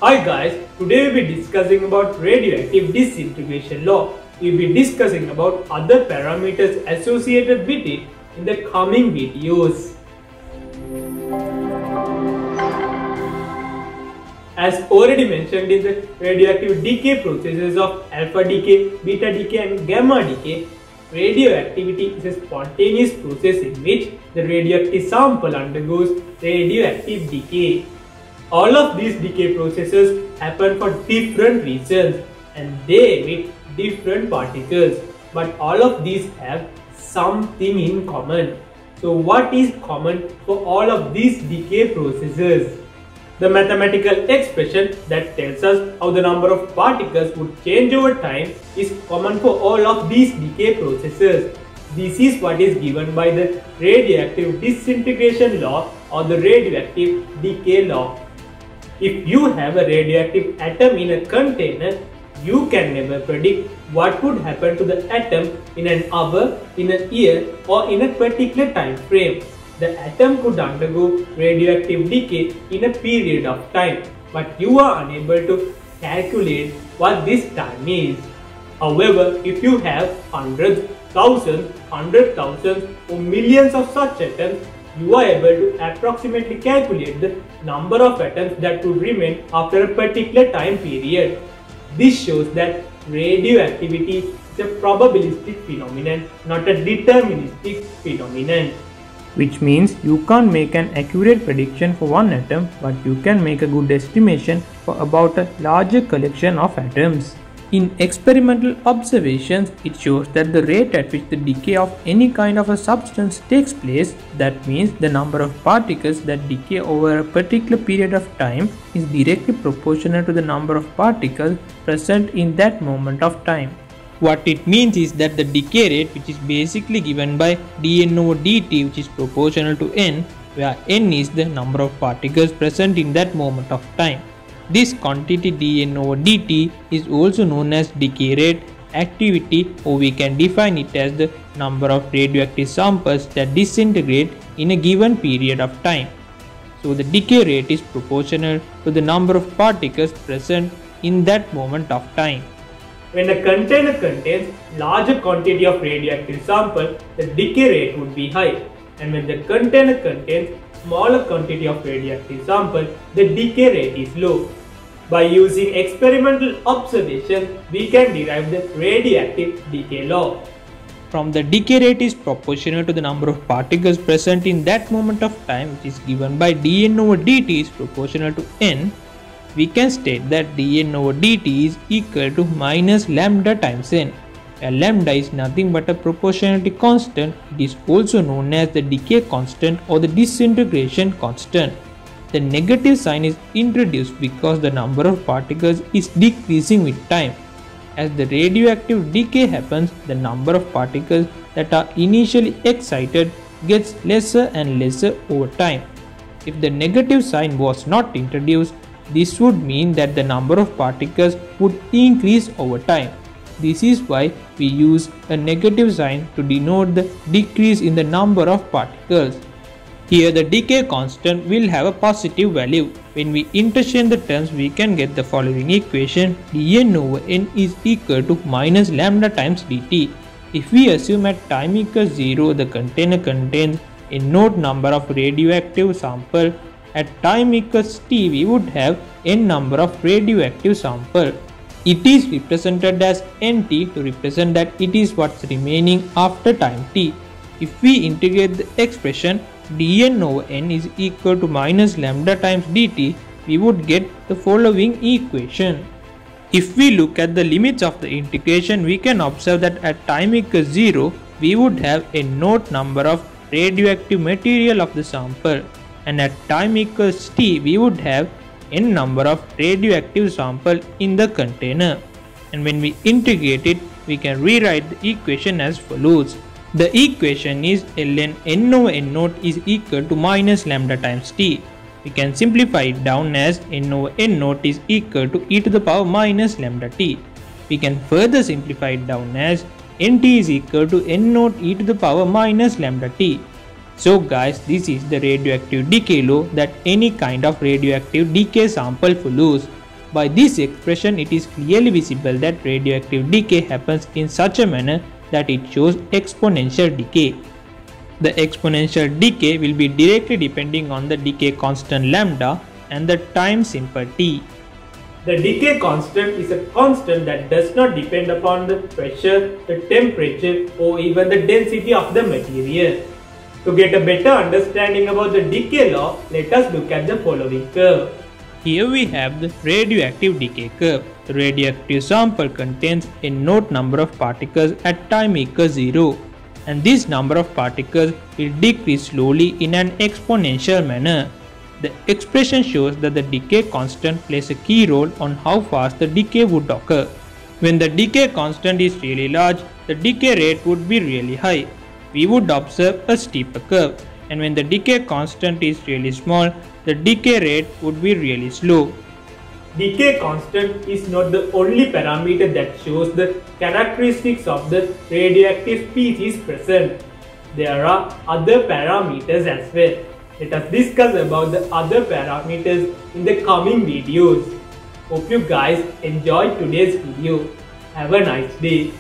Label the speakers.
Speaker 1: Hi guys, today we'll be discussing about radioactive disintegration law. We'll be discussing about other parameters associated with it in the coming videos. As already mentioned in the radioactive decay processes of alpha decay, beta decay and gamma decay, radioactivity is a spontaneous process in which the radioactive sample undergoes radioactive decay. All of these decay processes happen for different reasons and they emit different particles, but all of these have something in common. So what is common for all of these decay processes? The mathematical expression that tells us how the number of particles would change over time is common for all of these decay processes. This is what is given by the radioactive disintegration law or the radioactive decay law. If you have a radioactive atom in a container, you can never predict what would happen to the atom in an hour, in a year or in a particular time frame. The atom could undergo radioactive decay in a period of time, but you are unable to calculate what this time is. However, if you have hundreds, thousands, hundred thousands or millions of such atoms, you are able to approximately calculate the number of atoms that would remain after a particular time period. This shows that radioactivity is a probabilistic phenomenon, not a deterministic phenomenon.
Speaker 2: Which means you can't make an accurate prediction for one atom, but you can make a good estimation for about a larger collection of atoms. In experimental observations, it shows that the rate at which the decay of any kind of a substance takes place, that means the number of particles that decay over a particular period of time, is directly proportional to the number of particles present in that moment of time. What it means is that the decay rate, which is basically given by dN over dt, which is proportional to n, where n is the number of particles present in that moment of time. This quantity dN over dt is also known as decay rate, activity, or we can define it as the number of radioactive samples that disintegrate in a given period of time. So the decay rate is proportional to the number of particles present in that moment of time.
Speaker 1: When a container contains larger quantity of radioactive sample, the decay rate would be high, and when the container contains smaller quantity of radioactive sample, the decay rate is low. By using experimental observation, we can derive the radioactive decay law.
Speaker 2: From the decay rate is proportional to the number of particles present in that moment of time, which is given by dN over dt is proportional to n, we can state that dN over dt is equal to minus lambda times n, where lambda is nothing but a proportionality constant. It is also known as the decay constant or the disintegration constant. The negative sign is introduced because the number of particles is decreasing with time. As the radioactive decay happens, the number of particles that are initially excited gets lesser and lesser over time. If the negative sign was not introduced, this would mean that the number of particles would increase over time. This is why we use a negative sign to denote the decrease in the number of particles. Here the decay constant will have a positive value. When we interchange the terms, we can get the following equation: dN over n is equal to minus lambda times dt. If we assume at time equals 0, the container contains a known number of radioactive sample, at time equals t, we would have n number of radioactive sample. It is represented as nt to represent that it is what's remaining after time t. If we integrate the expression dN over n is equal to minus lambda times dt, we would get the following equation. If we look at the limits of the integration, we can observe that at time equals 0, we would have a known number of radioactive material of the sample, and at time equals t, we would have n number of radioactive sample in the container. And when we integrate it, we can rewrite the equation as follows. The equation is ln n over n naught is equal to minus lambda times t. We can simplify it down as n over n naught is equal to e to the power minus lambda t. We can further simplify it down as nt is equal to n naught e to the power minus lambda t. So guys, this is the radioactive decay law that any kind of radioactive decay sample follows. By this expression, it is clearly visible that radioactive decay happens in such a manner that it shows exponential decay. The exponential decay will be directly depending on the decay constant lambda and the time simple t.
Speaker 1: The decay constant is a constant that does not depend upon the pressure, the temperature, or even the density of the material. To get a better understanding about the decay law, let us look at the following curve.
Speaker 2: Here we have the radioactive decay curve. The radioactive sample contains a known number of particles at time equals 0, and this number of particles will decrease slowly in an exponential manner. The expression shows that the decay constant plays a key role on how fast the decay would occur. When the decay constant is really large, the decay rate would be really high. We would observe a steeper curve, and when the decay constant is really small, the decay rate would be really slow.
Speaker 1: Decay constant is not the only parameter that shows the characteristics of the radioactive species present. There are other parameters as well. Let us discuss about the other parameters in the coming videos. Hope you guys enjoyed today's video. Have a nice day.